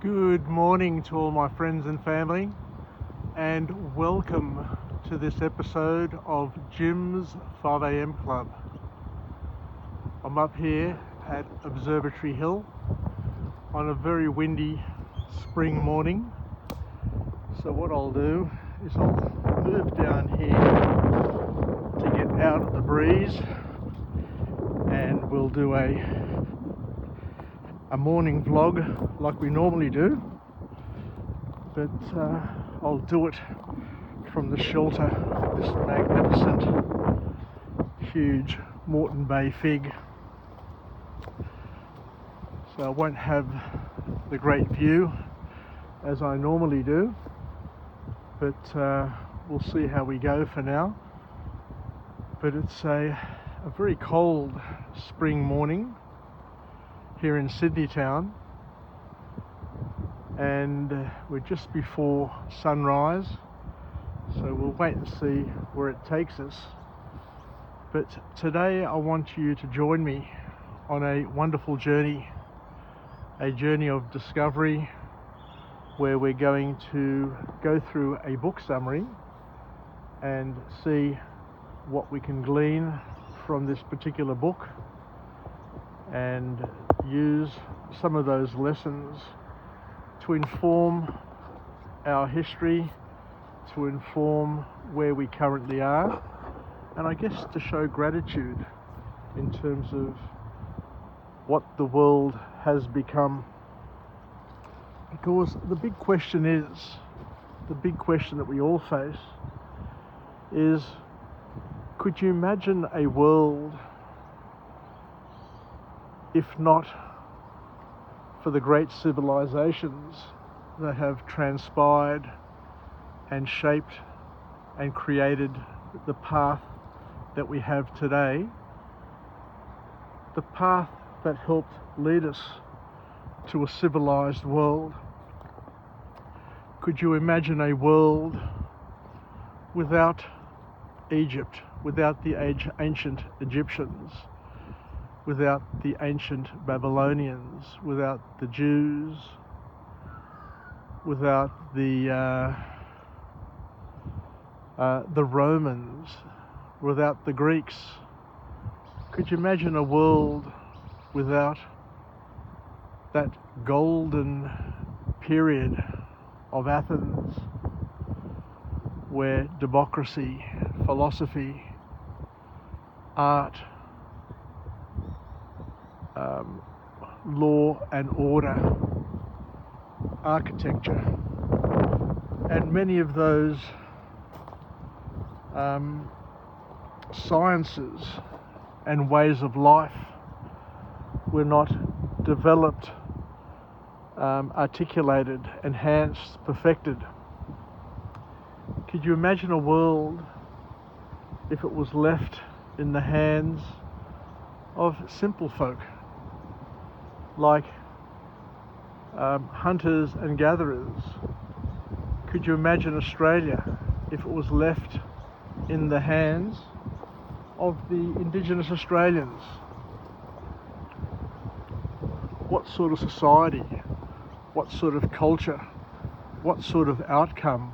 Good morning to all my friends and family, and welcome to this episode of Jim's 5am Club. I'm up here at Observatory Hill on a very windy spring morning. So what I'll do is I'll move down here to get out of the breeze, and we'll do a morning vlog like we normally do, but I'll do it from the shelter of this magnificent huge Moreton Bay fig. So I won't have the great view as I normally do, but we'll see how we go for now. But it's a very cold spring morning here in Sydney town, and we're just before sunrise, so we'll wait and see where it takes us. But today I want you to join me on a wonderful journey, a journey of discovery, where we're going to go through a book summary and see what we can glean from this particular book, and use some of those lessons to inform our history, to inform where we currently are, and I guess to show gratitude in terms of what the world has become. Because the big question that we all face is, could you imagine a world if not for the great civilizations that have transpired and shaped and created the path that we have today, the path that helped lead us to a civilized world? Could you imagine a world without Egypt, without the ancient Egyptians, without the ancient Babylonians, without the Jews, without the Romans, without the Greeks? Could you imagine a world without that golden period of Athens, where democracy, philosophy, art, law and order, architecture, and many of those sciences and ways of life were not developed, articulated, enhanced, perfected? Could you imagine a world if it was left in the hands of simple folk, like hunters and gatherers? Could you imagine Australia if it was left in the hands of the Indigenous Australians? What sort of society, what sort of culture, what sort of outcome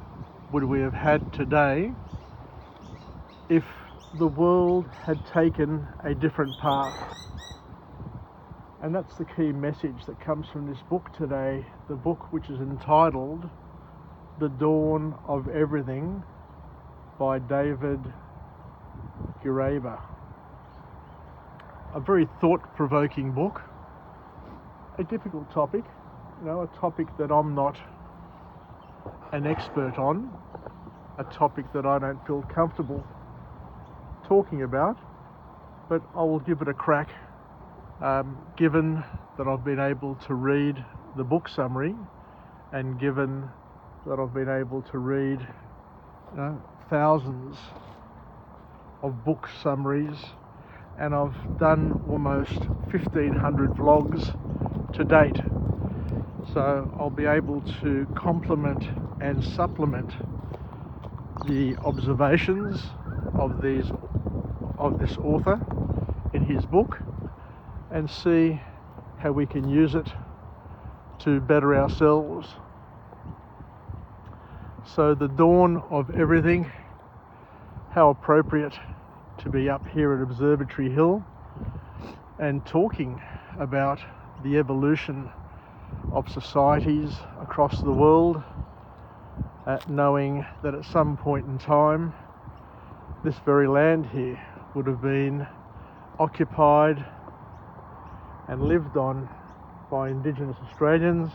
would we have had today if the world had taken a different path? And that's the key message that comes from this book today, the book which is entitled The Dawn of Everything by David Giraeber. A very thought-provoking book, a difficult topic, a topic that I'm not an expert on, a topic that I don't feel comfortable talking about, but I will give it a crack, given that I've been able to read the book summary, and given that I've been able to read thousands of book summaries, and I've done almost 1,500 vlogs to date. So I'll be able to complement and supplement the observations of this author in his book, and see how we can use it to better ourselves. So the dawn of everything, how appropriate to be up here at Observatory Hill and talking about the evolution of societies across the world, knowing that at some point in time this very land here would have been occupied and lived on by Indigenous Australians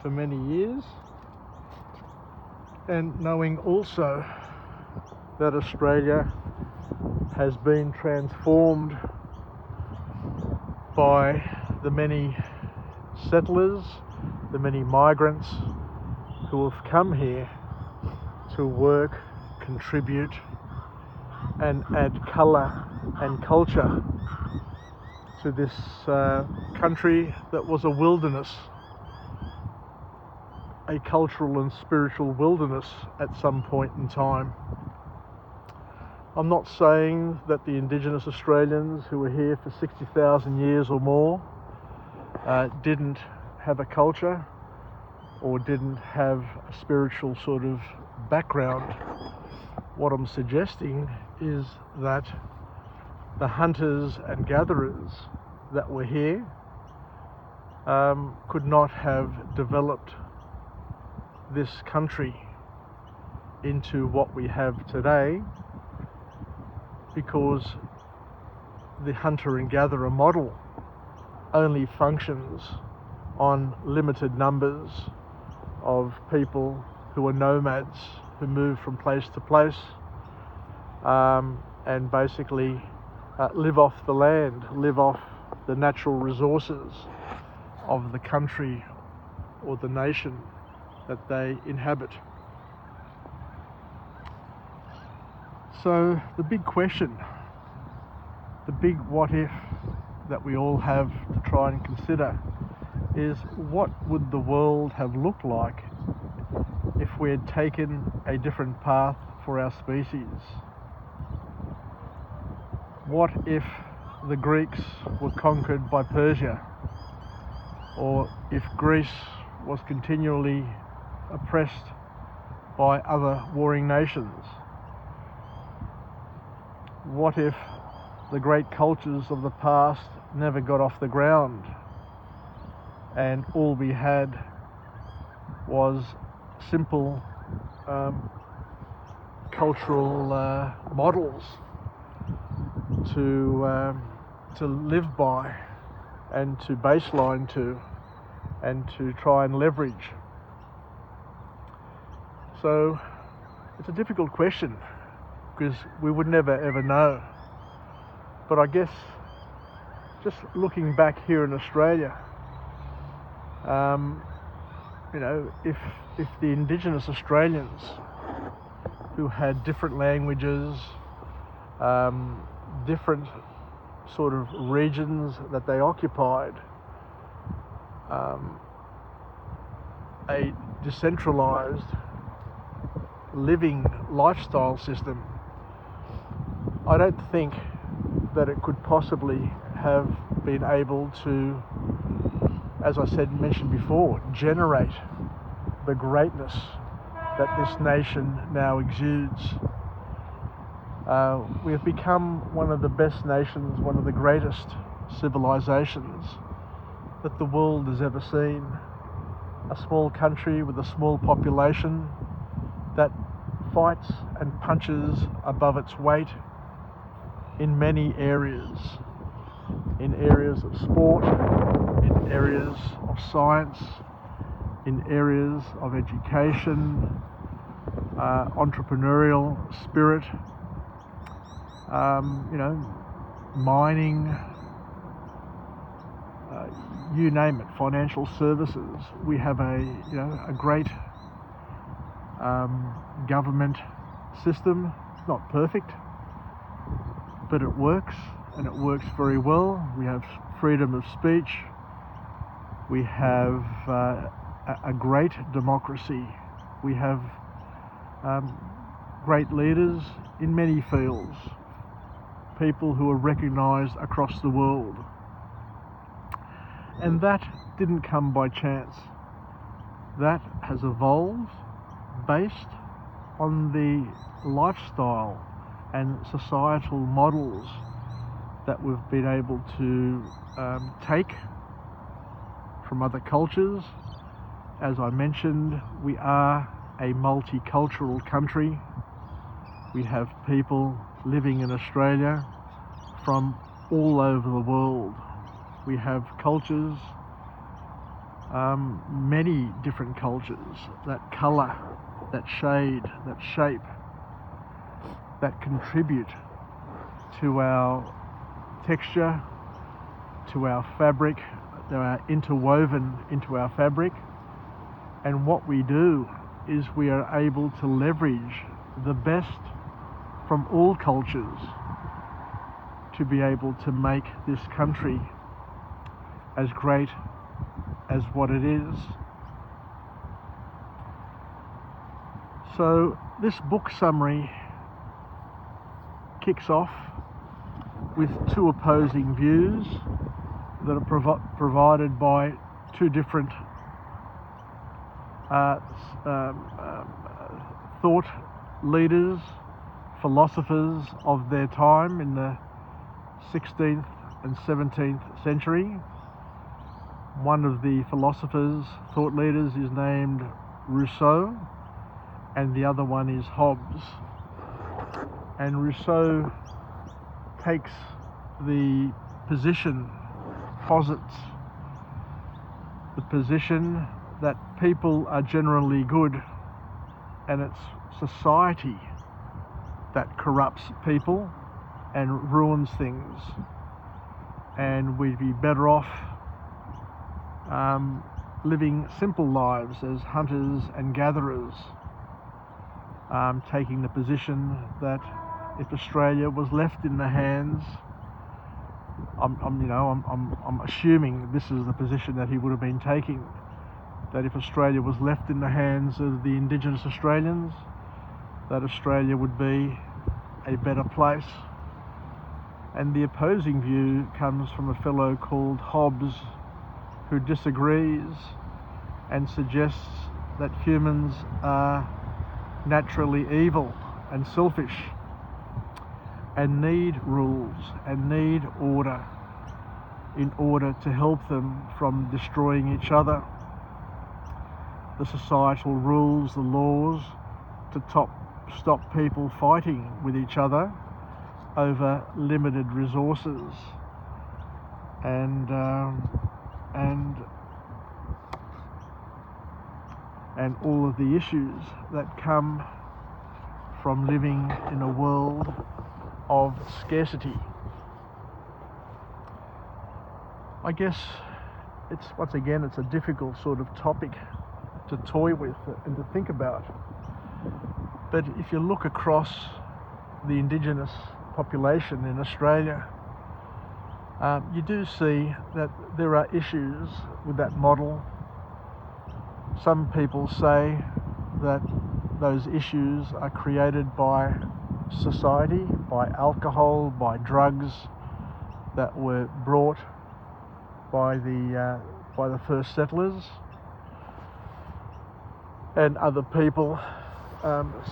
for many years, and knowing also that Australia has been transformed by the many settlers, the many migrants who have come here to work, contribute and add colour and culture to this country that was a wilderness, a cultural and spiritual wilderness at some point in time. I'm not saying that the Indigenous Australians who were here for 60,000 years or more didn't have a culture or didn't have a spiritual sort of background. What I'm suggesting is that the hunters and gatherers that were here could not have developed this country into what we have today, because the hunter and gatherer model only functions on limited numbers of people who are nomads, who move from place to place and basically live off the land, live off the natural resources of the country or the nation that they inhabit. So the big question, the big what if that we all have to try and consider is, what would the world have looked like if we had taken a different path for our species? What if the Greeks were conquered by Persia, or if Greece was continually oppressed by other warring nations? What if the great cultures of the past never got off the ground and all we had was simple cultural models to live by and to baseline to and to try and leverage? So it's a difficult question, because we would never ever know. But I guess just looking back here in Australia, if the Indigenous Australians who had different languages, different sort of regions that they occupied, a decentralized living lifestyle system, I don't think that it could possibly have been able to, as I mentioned before, generate the greatness that this nation now exudes. We have become one of the best nations, one of the greatest civilizations that the world has ever seen. A small country with a small population that fights and punches above its weight in many areas, in areas of sport, in areas of science, in areas of education, entrepreneurial spirit, mining, you name it, financial services. We have a great government system. It's not perfect, but it works, and it works very well. We have freedom of speech. We have a great democracy. We have great leaders in many fields, people who are recognised across the world. And that didn't come by chance. That has evolved based on the lifestyle and societal models that we've been able to take from other cultures. As I mentioned, we are a multicultural country. We have people living in Australia from all over the world. We have cultures, many different cultures, that colour, that shade, that shape, that contribute to our texture, to our fabric, that are interwoven into our fabric. And what we do is we are able to leverage the best from all cultures to be able to make this country as great as what it is. So this book summary kicks off with two opposing views that are provided by two different thought leaders, philosophers of their time in the 16th and 17th century. One of the philosophers, thought leaders, is named Rousseau, and the other one is Hobbes. And Rousseau takes the position, posits the position that people are generally good, and it's society that corrupts people and ruins things, and we'd be better off living simple lives as hunters and gatherers, taking the position that if Australia was left in the hands, I'm assuming this is the position that he would have been taking, that if Australia was left in the hands of the Indigenous Australians, that Australia would be a better place. And the opposing view comes from a fellow called Hobbes, who disagrees and suggests that humans are naturally evil and selfish and need rules and need order in order to help them from destroying each other. The societal rules, the laws, to stop people fighting with each other over limited resources and all of the issues that come from living in a world of scarcity. I guess it's a difficult sort of topic to toy with and to think about. But if you look across the Indigenous population in Australia, you do see that there are issues with that model. Some people say that those issues are created by society, by alcohol, by drugs that were brought by the first settlers, and other people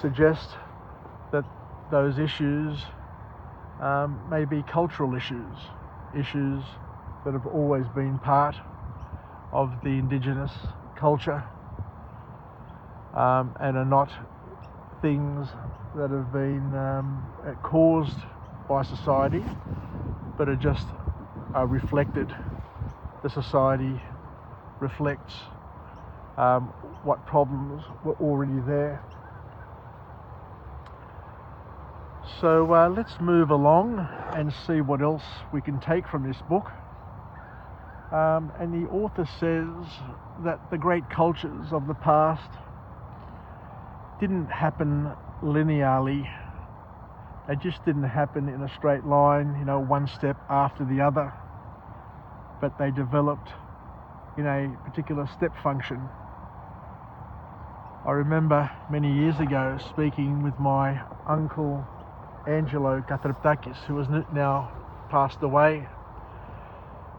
suggest that those issues may be cultural issues that have always been part of the Indigenous culture, and are not things that have been caused by society, but are just reflected. The society reflects what problems were already there. So let's move along and see what else we can take from this book. And the author says that the great cultures of the past didn't happen linearly. They just didn't happen in a straight line, one step after the other, but they developed in a particular step function. I remember many years ago speaking with my uncle Angelo Kathriptakis, who has now passed away,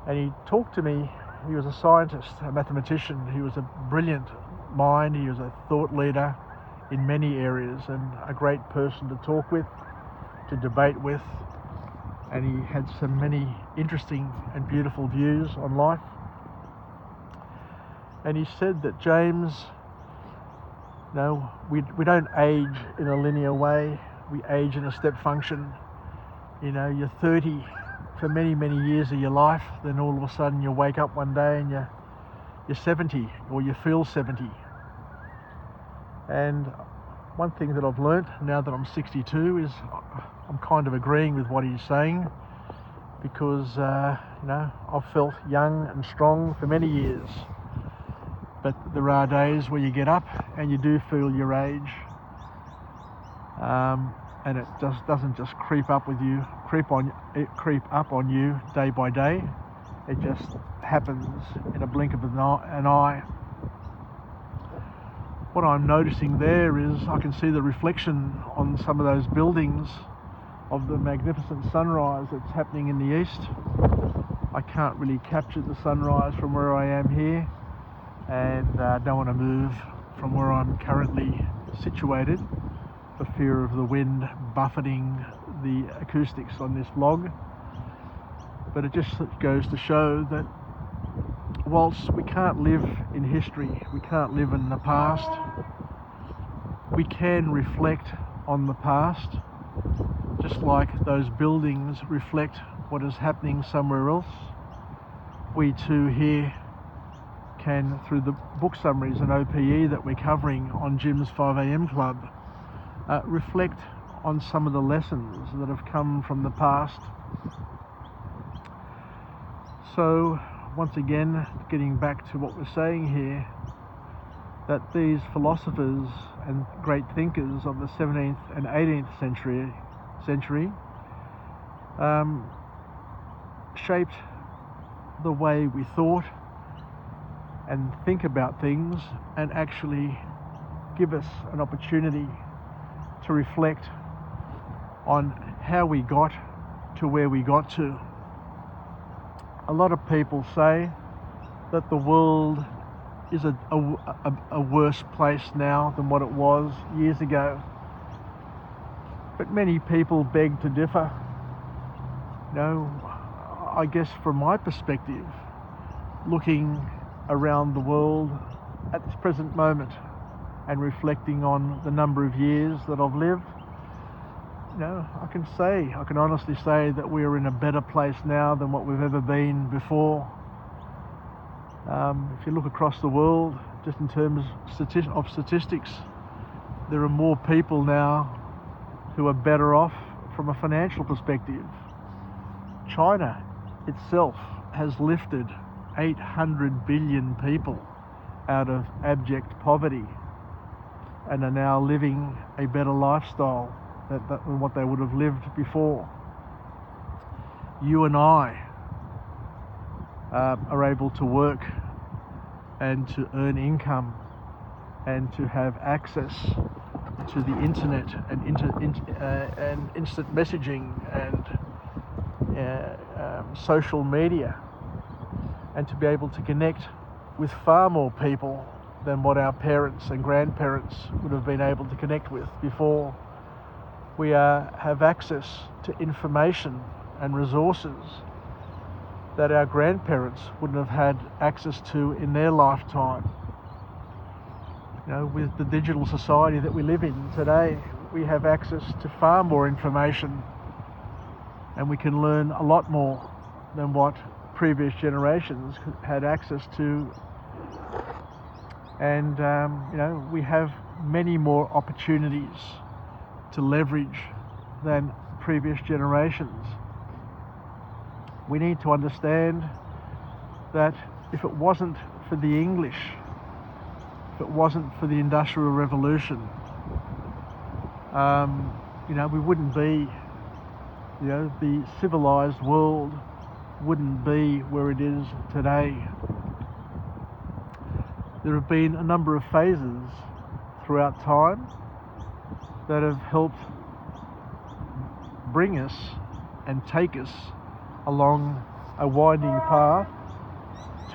and he talked to me He was a scientist, a mathematician. He was a brilliant mind. He was a thought leader in many areas and a great person to talk with, to debate with. And he had so many interesting and beautiful views on life. And he said that, James, no, we don't age in a linear way. We age in a step function. You know, you're 30 for many, many years of your life, then all of a sudden you wake up one day and you're 70, or you feel 70. And one thing that I've learnt now that I'm 62 is I'm kind of agreeing with what he's saying, because you know, I've felt young and strong for many years. But there are days where you get up and you do feel your age, and it just doesn't just creep up on you day by day. It just happens in a blink of an eye. What I'm noticing there is I can see the reflection on some of those buildings of the magnificent sunrise that's happening in the east. I can't really capture the sunrise from where I am here, and don't want to move from where I'm currently situated for fear of the wind buffeting the acoustics on this vlog. But it just goes to show that whilst we can't live in history, we can't live in the past, we can reflect on the past, just like those buildings reflect what is happening somewhere else. We too here can, through the book summaries and OPE that we're covering on Jim's 5am Club, reflect on some of the lessons that have come from the past. So once again, getting back to what we're saying here, that these philosophers and great thinkers of the 17th and 18th century shaped the way we thought and think about things, and actually give us an opportunity to reflect on how we got to where we got to. A lot of people say that the world is a worse place now than what it was years ago. But many people beg to differ. You know, I guess from my perspective, looking around the world at this present moment and reflecting on the number of years that I've lived, you know, I can honestly say that we are in a better place now than what we've ever been before. If you look across the world, just in terms of statistics, there are more people now who are better off from a financial perspective. China itself has lifted 800 billion people out of abject poverty and are now living a better lifestyle than what they would have lived before. You and I are able to work and to earn income and to have access to the internet and instant messaging and social media, and to be able to connect with far more people than what our parents and grandparents would have been able to connect with before. We have access to information and resources that our grandparents wouldn't have had access to in their lifetime. You know, with the digital society that we live in today, we have access to far more information, and we can learn a lot more than what previous generations had access to. And you know, we have many more opportunities to leverage than previous generations. We need to understand that if it wasn't for the English, if it wasn't for the Industrial Revolution, you know, we wouldn't be, you know, the civilized world wouldn't be where it is today. There have been a number of phases throughout time that have helped bring us and take us along a winding path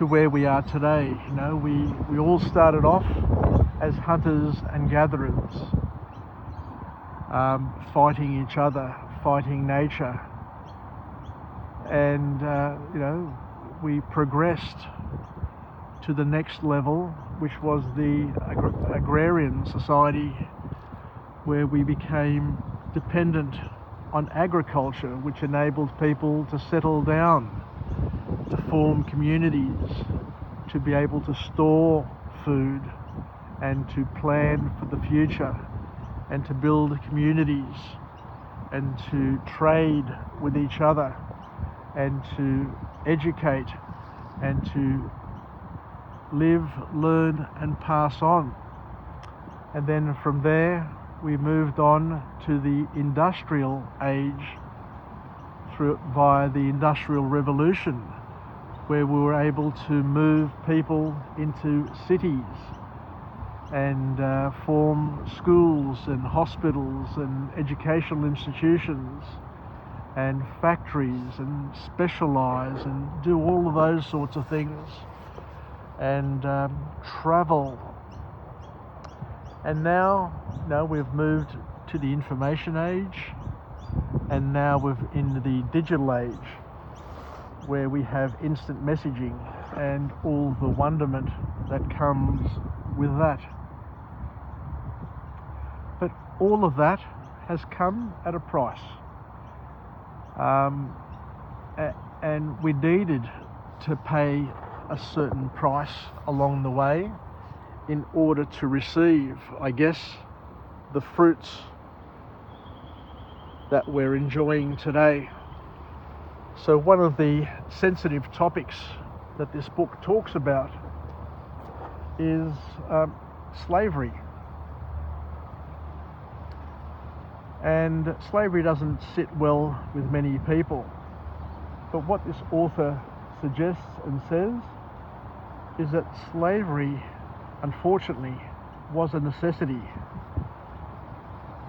to where we are today. You know, we all started off as hunters and gatherers, fighting each other, fighting nature, and you know, we progressed to the next level, which was the agrarian society, where we became dependent on agriculture, which enabled people to settle down, to form communities, to be able to store food and to plan for the future and to build communities and to trade with each other and to educate and to live, learn and pass on. And then from there we moved on to the industrial age via the Industrial Revolution, where we were able to move people into cities and form schools and hospitals and educational institutions and factories and specialise and do all of those sorts of things, and travel. And now we've moved to the information age, and now we're in the digital age, where we have instant messaging and all the wonderment that comes with that. But all of that has come at a price, and we needed to pay a certain price along the way in order to receive, I guess, the fruits that we're enjoying today. So one of the sensitive topics that this book talks about is slavery. And slavery doesn't sit well with many people. But what this author suggests and says is that slavery, unfortunately, was a necessity,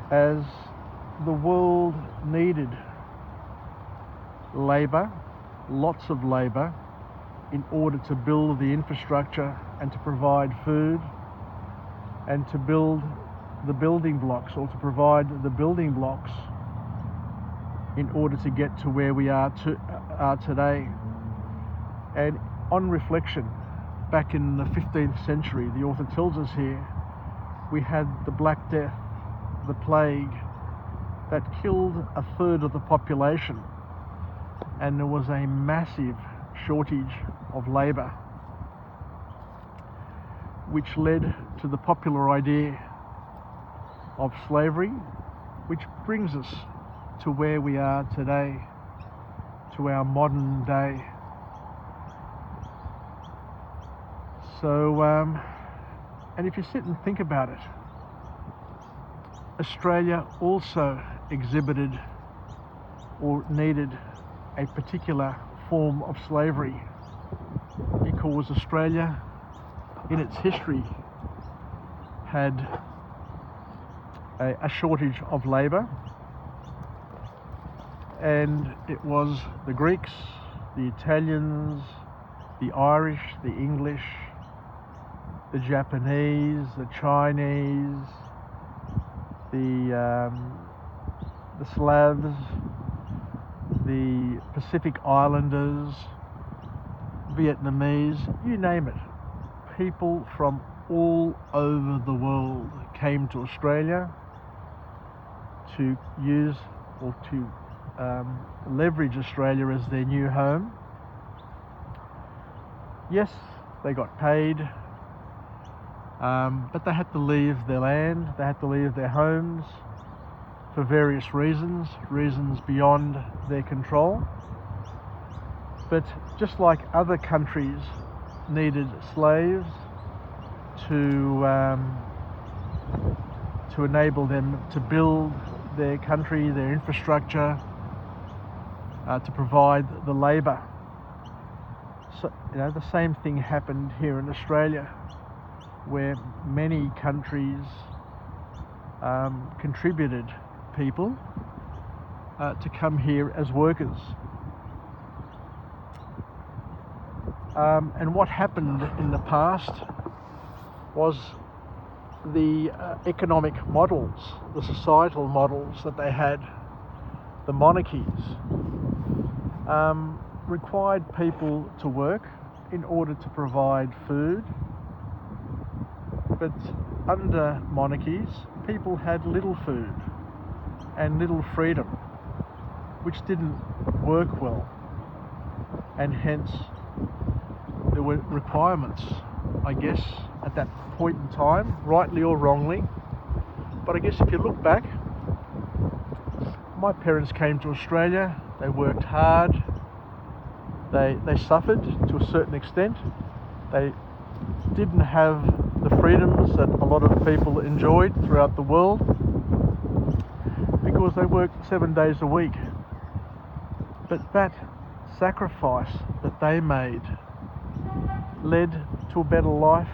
as the world needed labour, lots of labour, in order to build the infrastructure and to provide food and to build the building blocks, or to provide the building blocks in order to get to where we are today. And on reflection, back in the 15th century, the author tells us here, we had the Black Death, the plague, that killed a third of the population, and there was a massive shortage of labour, which led to the popular idea of slavery, which brings us to where we are today, to our modern day. So, and if you sit and think about it, Australia also exhibited or needed a particular form of slavery, because Australia, in its history, had a shortage of labour, and it was the Greeks, the Italians, the Irish, the English, the Japanese, the Chinese, the Slavs, the Pacific Islanders, Vietnamese, you name it. People from all over the world came to Australia to use or to leverage Australia as their new home. Yes, they got paid, but they had to leave their land, they had to leave their homes for various reasons beyond their control. But just like other countries needed slaves to enable them to build their country, their infrastructure, to provide the labour. So, the same thing happened here in Australia, where many countries contributed people to come here as workers. And what happened in the past was the economic models, the societal models that they had, the monarchies, required people to work in order to provide food. But under monarchies, people had little food and little freedom, which didn't work well, and hence there were requirements, I guess, at that point in time, rightly or wrongly. But I guess if you look back, my parents came to Australia, they worked hard, they suffered to a certain extent, they didn't have the freedoms that a lot of people enjoyed throughout the world because they worked 7 days a week. But that sacrifice that they made led to a better life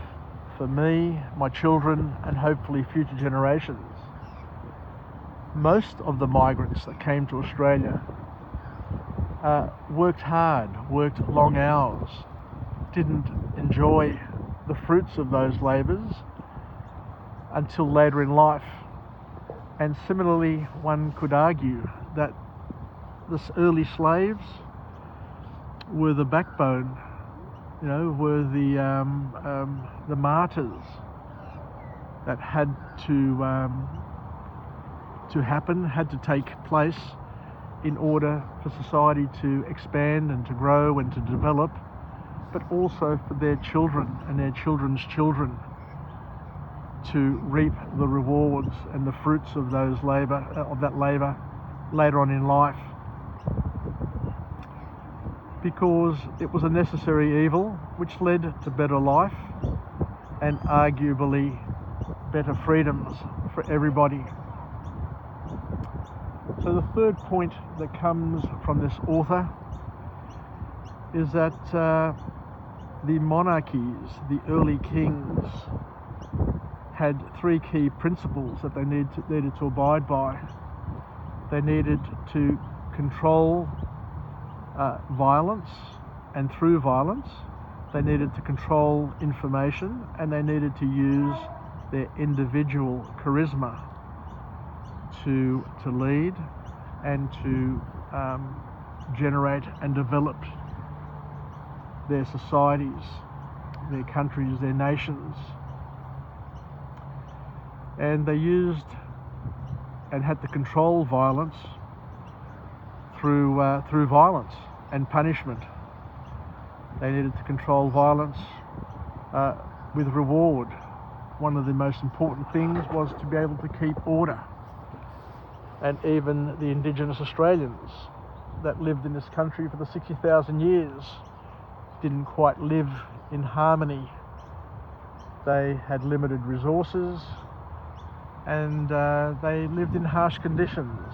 for me, my children, and hopefully future generations. Most of the migrants that came to Australia worked hard, worked long hours, didn't enjoy the fruits of those labours until later in life. And similarly, one could argue that the early slaves were the backbone, were the martyrs that had to happen, had to take place in order for society to expand and to grow and to develop, but also for their children and their children's children to reap the rewards and the fruits of that labour later on in life, because it was a necessary evil which led to better life and arguably better freedoms for everybody. So the third point that comes from this author is that the monarchies, the early kings, had three key principles that they needed to abide by. They needed to control violence, and through violence they needed to control information, and they needed to use their individual charisma to lead and to generate and develop their societies, their countries, their nations. And they used and had to control violence through violence and punishment. They needed to control violence with reward. One of the most important things was to be able to keep order. And even the Indigenous Australians that lived in this country for the 60,000 years didn't quite live in harmony. They had limited resources, and they lived in harsh conditions.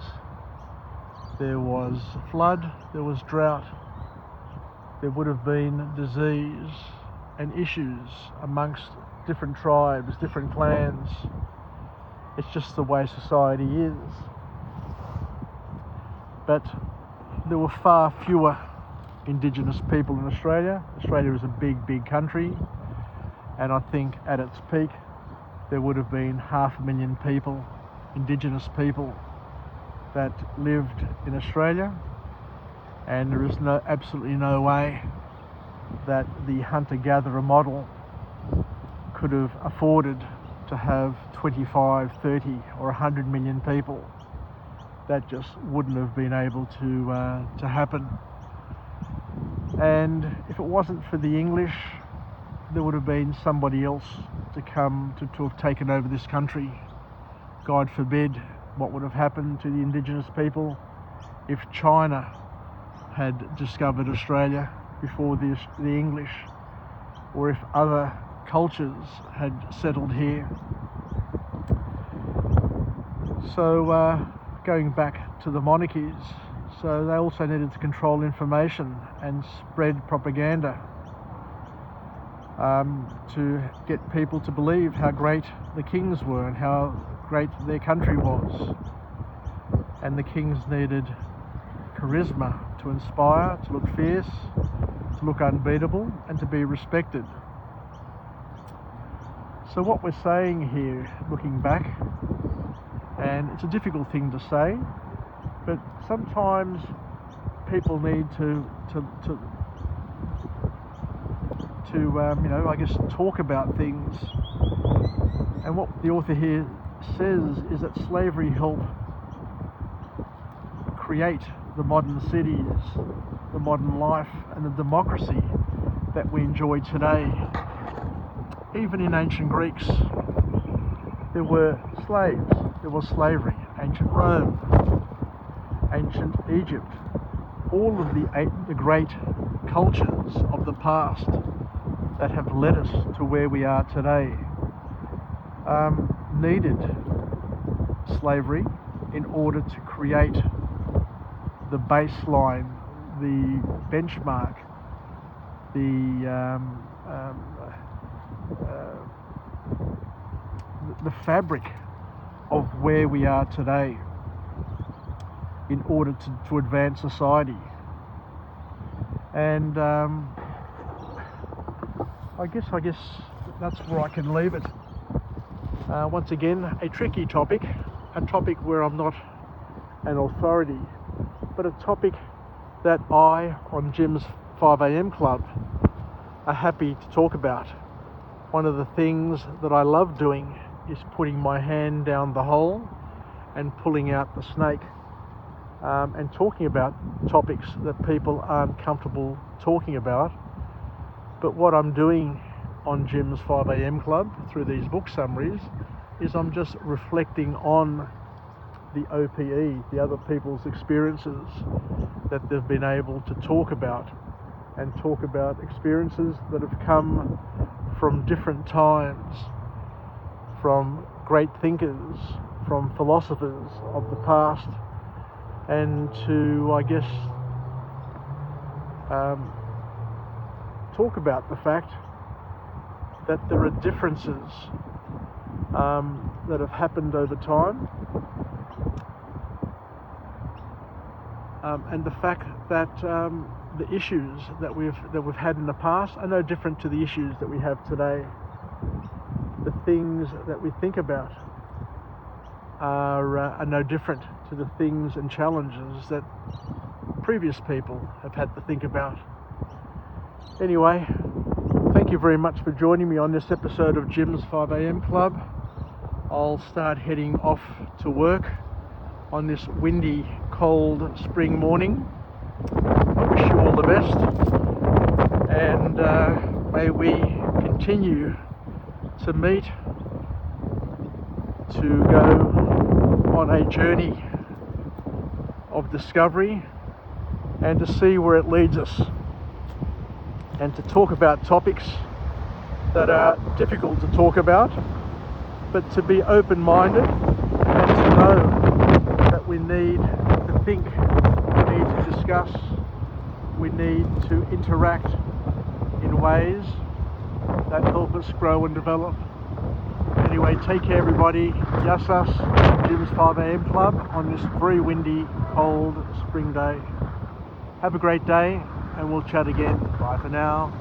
There was flood, there was drought, there would have been disease and issues amongst different tribes, different clans. It's just the way society is. But there were far fewer Indigenous people in Australia. Australia is a big, big country, and I think at its peak there would have been 500,000 people, Indigenous people, that lived in Australia, and there is absolutely no way that the hunter-gatherer model could have afforded to have 25, 30 or 100 million people. That just wouldn't have been able to happen. And if it wasn't for the English, there would have been somebody else to come to have taken over this country. God forbid what would have happened to the Indigenous people if China had discovered Australia before the English, or if other cultures had settled here. So going back to the monarchies, so they also needed to control information and spread propaganda to get people to believe how great the kings were and how great their country was. And the kings needed charisma to inspire, to look fierce, to look unbeatable and to be respected. So what we're saying here, looking back, and it's a difficult thing to say, but sometimes people need to I guess talk about things. And what the author here says is that slavery helped create the modern cities, the modern life, and the democracy that we enjoy today. Even in ancient Greeks, there were slaves, there was slavery. Ancient Rome, ancient Egypt, all of the great cultures of the past that have led us to where we are today needed slavery in order to create the baseline, the benchmark, the fabric of where we are today in order to advance society. And I guess that's where I can leave it. Once again, a tricky topic, a topic where I'm not an authority, but a topic that I, on Jim's 5am Club, are happy to talk about. One of the things that I love doing is putting my hand down the hole and pulling out the snake, and talking about topics that people aren't comfortable talking about. But what I'm doing on Jim's 5am Club through these book summaries is I'm just reflecting on the OPE, the other people's experiences that they've been able to talk about, and talk about experiences that have come from different times, from great thinkers, from philosophers of the past, and to, I guess, talk about the fact that there are differences that have happened over time, and the fact that the issues that we've had in the past are no different to the issues that we have today. The things that we think about are no different to the things and challenges that previous people have had to think about. Anyway, thank you very much for joining me on this episode of Jim's 5am Club. I'll start heading off to work on this windy, cold spring morning. I wish you all the best, and may we continue to meet, to go on a journey of discovery and to see where it leads us, and to talk about topics that are difficult to talk about, but to be open-minded and to know that we need to think, we need to discuss, we need to interact in ways that help us grow and develop. Anyway, take care everybody. Yassas, Jim's 5am Club on this very windy, cold spring day. Have a great day, and we'll chat again. Bye for now.